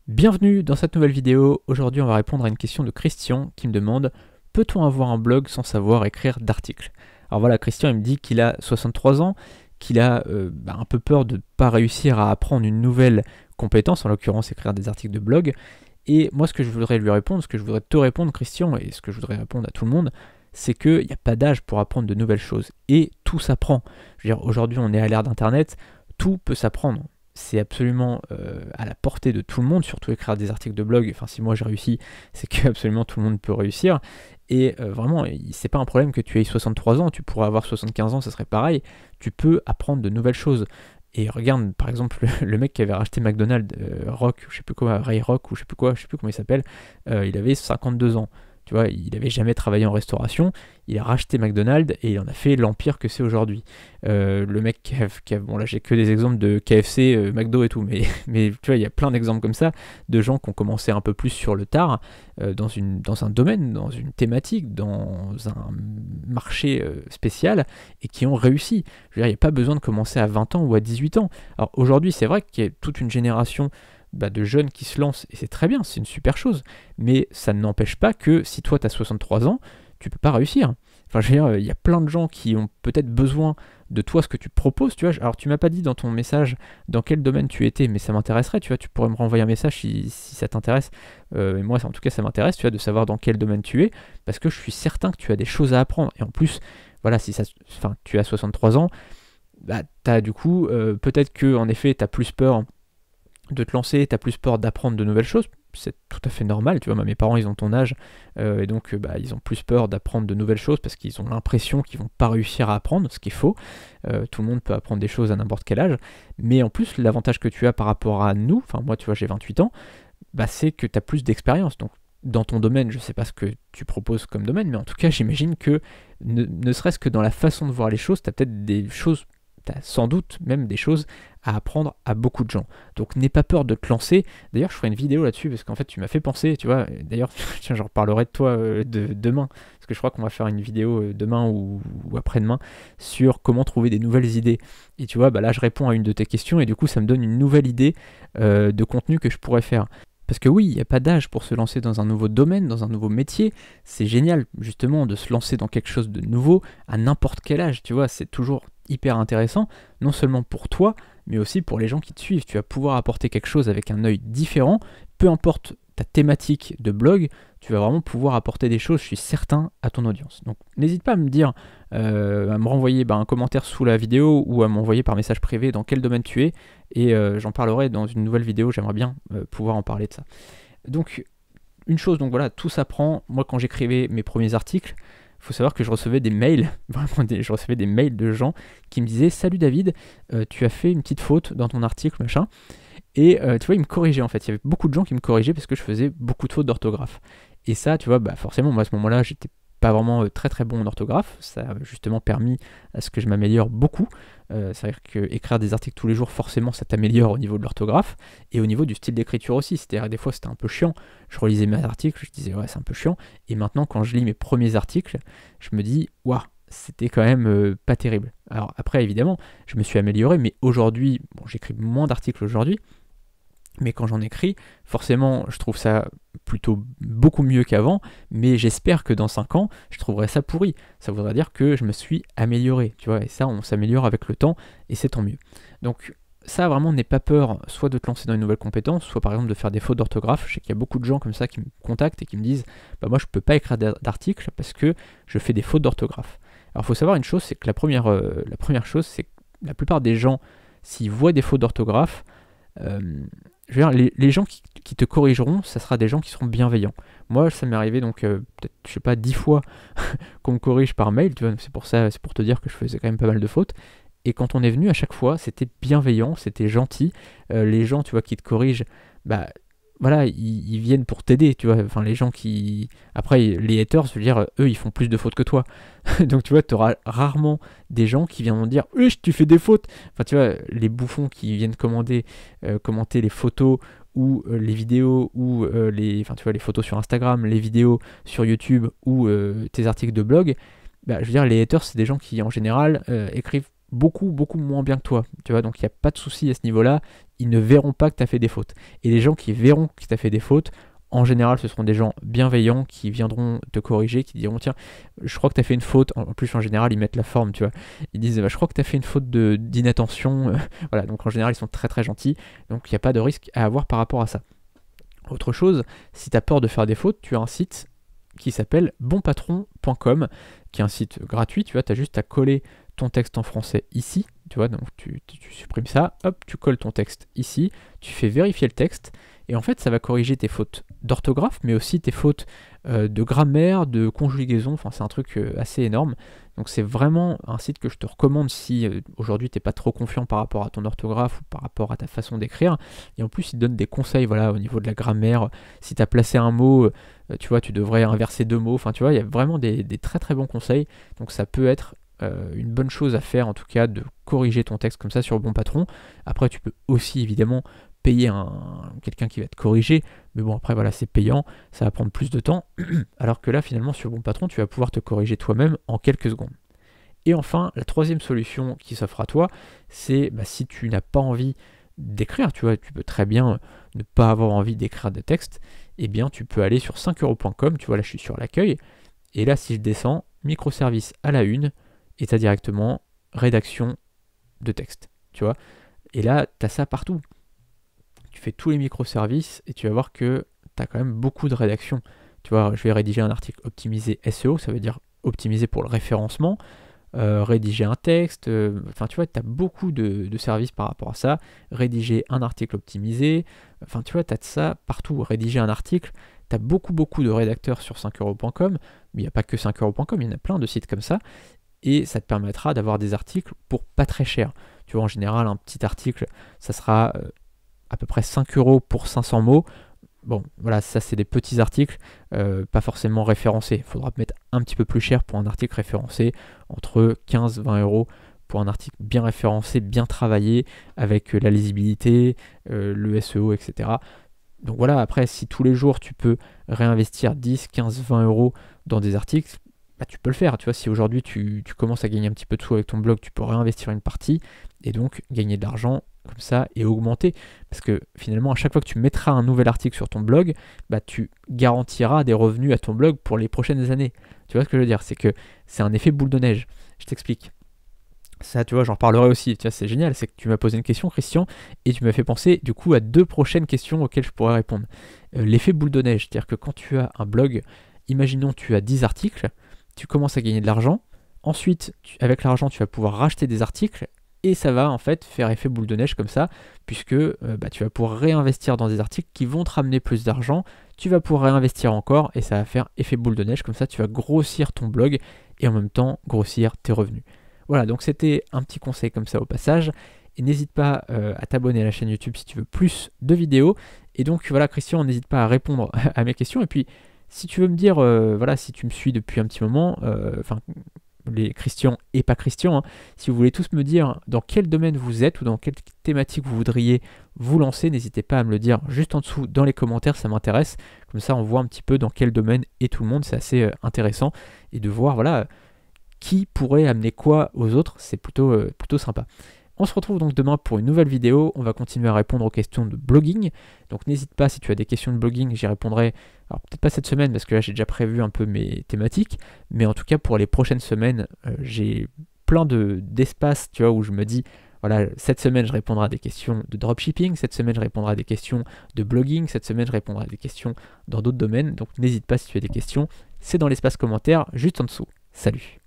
Bienvenue dans cette nouvelle vidéo. Aujourd'hui, on va répondre à une question de Christian qui me demande: peut-on avoir un blog sans savoir écrire d'articles? Alors voilà, Christian, il me dit qu'il a 63 ans, qu'il a un peu peur de ne pas réussir à apprendre une nouvelle compétence, en l'occurrence écrire des articles de blog. Et moi, ce que je voudrais lui répondre, ce que je voudrais te répondre, Christian, et ce que je voudrais répondre à tout le monde, c'est qu'il n'y a pas d'âge pour apprendre de nouvelles choses. Et tout s'apprend. Je veux dire, aujourd'hui, on est à l'ère d'Internet, tout peut s'apprendre. C'est absolument à la portée de tout le monde, surtout écrire des articles de blog. Enfin, si moi j'ai réussi, c'est que absolument tout le monde peut réussir. Et vraiment, c'est pas un problème que tu aies 63 ans, tu pourrais avoir 75 ans, ça serait pareil. Tu peux apprendre de nouvelles choses. Et regarde, par exemple, le mec qui avait racheté McDonald's, Rock, je sais plus quoi, Ray Rock, ou je sais plus quoi, je sais plus comment il s'appelle, il avait 52 ans. Tu vois, il n'avait jamais travaillé en restauration, il a racheté McDonald's et il en a fait l'empire que c'est aujourd'hui. Le mec bon là j'ai que des exemples de KFC, McDo et tout, mais tu vois, il y a plein d'exemples comme ça, de gens qui ont commencé un peu plus sur le tard, dans un domaine, dans une thématique, dans un marché spécial, et qui ont réussi. Je veux dire, il n'y a pas besoin de commencer à 20 ans ou à 18 ans. Alors aujourd'hui, c'est vrai qu'il y a toute une génération de jeunes qui se lancent, et c'est très bien, c'est une super chose, mais ça n'empêche pas que si toi tu as 63 ans, tu peux pas réussir. Enfin, je veux dire, il y a plein de gens qui ont peut-être besoin de toi, ce que tu proposes, tu vois. Alors, tu m'as pas dit dans ton message dans quel domaine tu étais, mais ça m'intéresserait, tu vois. Tu pourrais me renvoyer un message si ça t'intéresse. Et moi, en tout cas, ça m'intéresse, tu vois, de savoir dans quel domaine tu es, parce que je suis certain que tu as des choses à apprendre. Et en plus, voilà, si tu as 63 ans, t'as du coup, peut-être que en effet, tu as plus peur de te lancer, tu as plus peur d'apprendre de nouvelles choses, c'est tout à fait normal, tu vois, mes parents ils ont ton âge, et donc ils ont plus peur d'apprendre de nouvelles choses parce qu'ils ont l'impression qu'ils vont pas réussir à apprendre, ce qui est faux. Tout le monde peut apprendre des choses à n'importe quel âge, mais en plus l'avantage que tu as par rapport à nous, enfin moi tu vois j'ai 28 ans, c'est que tu as plus d'expérience, donc dans ton domaine, je sais pas ce que tu proposes comme domaine, mais en tout cas j'imagine que ne serait-ce que dans la façon de voir les choses, tu as peut-être des choses, tu as sans doute même des choses à apprendre à beaucoup de gens. Donc n'aie pas peur de te lancer. D'ailleurs, je ferai une vidéo là-dessus parce qu'en fait, tu m'as fait penser, tu vois. D'ailleurs, tiens, j'en reparlerai de toi demain, parce que je crois qu'on va faire une vidéo demain ou après-demain sur comment trouver des nouvelles idées. Et tu vois, là, je réponds à une de tes questions et du coup, ça me donne une nouvelle idée de contenu que je pourrais faire. Parce que oui, il n'y a pas d'âge pour se lancer dans un nouveau domaine, dans un nouveau métier. C'est génial, justement, de se lancer dans quelque chose de nouveau à n'importe quel âge, tu vois. C'est toujours hyper intéressant, non seulement pour toi, mais aussi pour les gens qui te suivent. Tu vas pouvoir apporter quelque chose avec un œil différent, peu importe ta thématique de blog, tu vas vraiment pouvoir apporter des choses, je suis certain, à ton audience. Donc n'hésite pas à me dire, à me renvoyer un commentaire sous la vidéo ou à m'envoyer par message privé dans quel domaine tu es, et j'en parlerai dans une nouvelle vidéo, j'aimerais bien pouvoir en parler de ça. Donc une chose, donc voilà, tout s'apprend. Moi quand j'écrivais mes premiers articles, il faut savoir que je recevais des mails, je recevais des mails de gens qui me disaient: salut David, tu as fait une petite faute dans ton article, machin. Et tu vois, ils me corrigeaient en fait. Il y avait beaucoup de gens qui me corrigeaient parce que je faisais beaucoup de fautes d'orthographe. Et ça, tu vois, forcément, moi à ce moment-là, j'étais pas vraiment très très bon en orthographe. Ça a justement permis à ce que je m'améliore beaucoup. C'est-à-dire qu'écrire des articles tous les jours, forcément, ça t'améliore au niveau de l'orthographe et au niveau du style d'écriture aussi. C'est-à-dire des fois, c'était un peu chiant. Je relisais mes articles, je disais ouais, c'est un peu chiant. Et maintenant, quand je lis mes premiers articles, je me dis waouh, c'était quand même pas terrible. Alors après, évidemment, je me suis amélioré, mais aujourd'hui, bon, j'écris moins d'articles aujourd'hui, mais quand j'en écris, forcément, je trouve ça plutôt beaucoup mieux qu'avant, mais j'espère que dans 5 ans, je trouverai ça pourri. Ça voudrait dire que je me suis amélioré, tu vois, et ça, on s'améliore avec le temps, et c'est tant mieux. Donc ça, vraiment, n'aie pas peur, soit de te lancer dans une nouvelle compétence, soit par exemple de faire des fautes d'orthographe. Je sais qu'il y a beaucoup de gens comme ça qui me contactent et qui me disent moi, je peux pas écrire d'articles parce que je fais des fautes d'orthographe. Alors, il faut savoir une chose, c'est que la première chose, c'est que la plupart des gens, s'ils voient des fautes d'orthographe, je veux dire, les gens qui te corrigeront, ça sera des gens qui seront bienveillants. Moi, ça m'est arrivé donc peut-être, je sais pas, 10 fois qu'on me corrige par mail, tu vois, c'est pour te dire que je faisais quand même pas mal de fautes. Et quand on est venu à chaque fois, c'était bienveillant, c'était gentil. Les gens, tu vois, qui te corrigent, voilà, ils viennent pour t'aider, tu vois. Enfin, les gens qui... Après, les haters, je veux dire, eux, ils font plus de fautes que toi. Donc, tu vois, tu auras rarement des gens qui viendront dire « tu fais des fautes !» Enfin, tu vois, les bouffons qui viennent commenter les photos ou les vidéos ou enfin, tu vois, les photos sur Instagram, les vidéos sur YouTube ou tes articles de blog, je veux dire, les haters, c'est des gens qui, en général, écrivent beaucoup, beaucoup moins bien que toi, tu vois, donc il n'y a pas de souci à ce niveau-là, ils ne verront pas que tu as fait des fautes. Et les gens qui verront que tu as fait des fautes, en général, ce seront des gens bienveillants qui viendront te corriger, qui diront tiens, je crois que tu as fait une faute. En plus, en général, ils mettent la forme, tu vois. Ils disent bah, je crois que tu as fait une faute d'inattention. Voilà, donc en général, ils sont très très gentils. Donc il n'y a pas de risque à avoir par rapport à ça. Autre chose, si tu as peur de faire des fautes, tu as un site qui s'appelle bonpatron.com, qui est un site gratuit, tu vois, tu as juste à coller ton texte en français ici, tu vois, donc tu supprimes ça, hop, tu colles ton texte ici, tu fais vérifier le texte, et en fait ça va corriger tes fautes d'orthographe, mais aussi tes fautes de grammaire, de conjugaison, enfin c'est un truc assez énorme. Donc c'est vraiment un site que je te recommande si aujourd'hui tu n'es pas trop confiant par rapport à ton orthographe ou par rapport à ta façon d'écrire. Et en plus il donne des conseils voilà, au niveau de la grammaire. Si tu as placé un mot, tu vois, tu devrais inverser deux mots. Enfin tu vois, il y a vraiment des très très bons conseils. Donc ça peut être une bonne chose à faire en tout cas de corriger ton texte comme ça sur Bon Patron. Après tu peux aussi évidemment payer quelqu'un qui va te corriger, mais bon après voilà c'est payant, ça va prendre plus de temps, alors que là finalement sur Bon Patron tu vas pouvoir te corriger toi-même en quelques secondes. Et enfin la troisième solution qui s'offre à toi, c'est bah, si tu n'as pas envie d'écrire, tu vois, tu peux très bien ne pas avoir envie d'écrire des textes, et bien tu peux aller sur 5euros.com, tu vois là je suis sur l'accueil, et là si je descends, microservice à la une, et tu as directement rédaction de texte, tu vois, et là tu as ça partout. Tu fais tous les microservices et tu vas voir que tu as quand même beaucoup de rédaction. Tu vois, je vais rédiger un article optimisé SEO, ça veut dire optimisé pour le référencement, rédiger un texte, enfin tu vois, tu as beaucoup de services par rapport à ça, rédiger un article optimisé, enfin tu vois, tu as de ça partout, rédiger un article, tu as beaucoup de rédacteurs sur 5euros.com, mais il n'y a pas que 5euros.com, il y en a plein de sites comme ça, et ça te permettra d'avoir des articles pour pas très cher. Tu vois, en général, un petit article, ça sera à peu près 5 euros pour 500 mots. Bon, voilà, ça c'est des petits articles, pas forcément référencés. Il faudra mettre un petit peu plus cher pour un article référencé, entre 15 et 20 euros pour un article bien référencé, bien travaillé, avec la lisibilité, le SEO, etc. Donc voilà, après, si tous les jours tu peux réinvestir 10, 15, 20 euros dans des articles, bah, tu peux le faire. Tu vois, si aujourd'hui tu commences à gagner un petit peu de sous avec ton blog, tu peux réinvestir une partie et donc gagner de l'argent comme ça et augmenter. Parce que finalement, à chaque fois que tu mettras un nouvel article sur ton blog, bah, tu garantiras des revenus à ton blog pour les prochaines années. Tu vois ce que je veux dire? C'est que c'est un effet boule de neige. Je t'explique. Ça, tu vois, j'en reparlerai aussi. Tu vois, c'est génial, c'est que tu m'as posé une question, Christian, et tu m'as fait penser du coup à deux prochaines questions auxquelles je pourrais répondre. L'effet boule de neige, c'est-à-dire que quand tu as un blog, imaginons tu as 10 articles, tu commences à gagner de l'argent, ensuite, avec l'argent, tu vas pouvoir racheter des articles, et ça va en fait faire effet boule de neige comme ça, puisque bah, tu vas pouvoir réinvestir dans des articles qui vont te ramener plus d'argent, tu vas pouvoir réinvestir encore, et ça va faire effet boule de neige, comme ça tu vas grossir ton blog, et en même temps grossir tes revenus. Voilà, donc c'était un petit conseil comme ça au passage. Et n'hésite pas à t'abonner à la chaîne YouTube si tu veux plus de vidéos. Et donc voilà, Christian, n'hésite pas à répondre à mes questions. Et puis, si tu veux me dire, voilà, si tu me suis depuis un petit moment, enfin, les Christian et pas Christian, hein, si vous voulez tous me dire dans quel domaine vous êtes ou dans quelle thématique vous voudriez vous lancer, n'hésitez pas à me le dire juste en dessous dans les commentaires, ça m'intéresse. Comme ça, on voit un petit peu dans quel domaine est tout le monde. C'est assez intéressant. Et de voir, voilà, qui pourrait amener quoi aux autres, c'est plutôt sympa. On se retrouve donc demain pour une nouvelle vidéo, on va continuer à répondre aux questions de blogging, donc n'hésite pas si tu as des questions de blogging, j'y répondrai, alors peut-être pas cette semaine parce que là j'ai déjà prévu un peu mes thématiques, mais en tout cas pour les prochaines semaines, j'ai plein d'espace, tu vois, où je me dis, voilà, cette semaine je répondrai à des questions de dropshipping, cette semaine je répondrai à des questions de blogging, cette semaine je répondrai à des questions dans d'autres domaines, donc n'hésite pas si tu as des questions, c'est dans l'espace commentaire juste en dessous. Salut!